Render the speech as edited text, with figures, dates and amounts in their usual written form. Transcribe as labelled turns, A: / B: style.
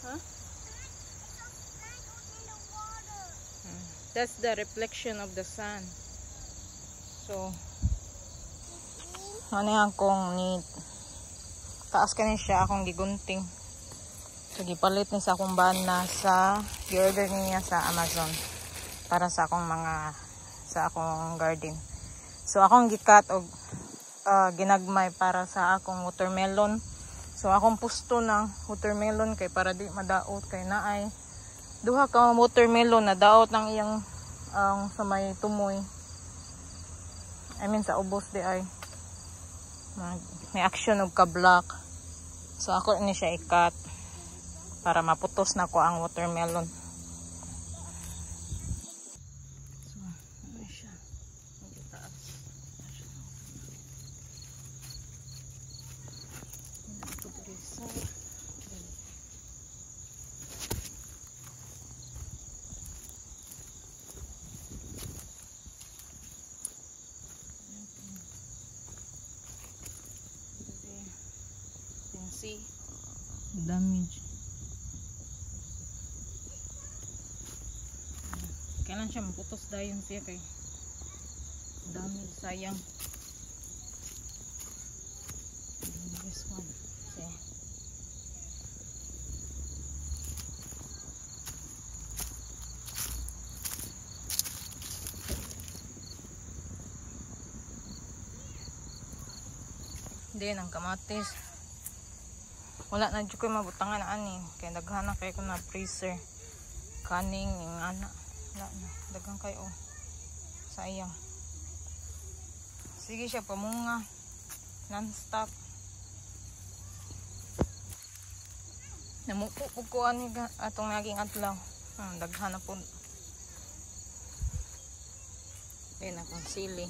A: Huh? That's the reflection of the sun. So, ano yan kung ni taas ka siya akong gigunting. So, gipalit ni sa akong bana sa gi-order niya sa Amazon para sa akong garden. So, akong gikat og ginagmay para sa akong watermelon. So, akong pusto ng watermelon kay para di madaot kay naay duha ka watermelon na daot ng iyang sa may tumoy. I mean sa ubos di ay may action og ka-block. So ako ni siya ikat para maputos na ko ang watermelon. So ano siya? Ang taas. See damage. Kailan siya maputos dayon siya kay damage, sayang. This one. See. Then ang kamatis. Wala na dyan ko mabutangan na ani. Kaya daghana kayo ko na freezer. Kaning, yung ana. Wala na. Daghang kayo. Oh. Sayang. Sige siya, pamunga. Non-stop. Namupupug ko ani atong naging atlaw. Daghana po. Ayun akong sili.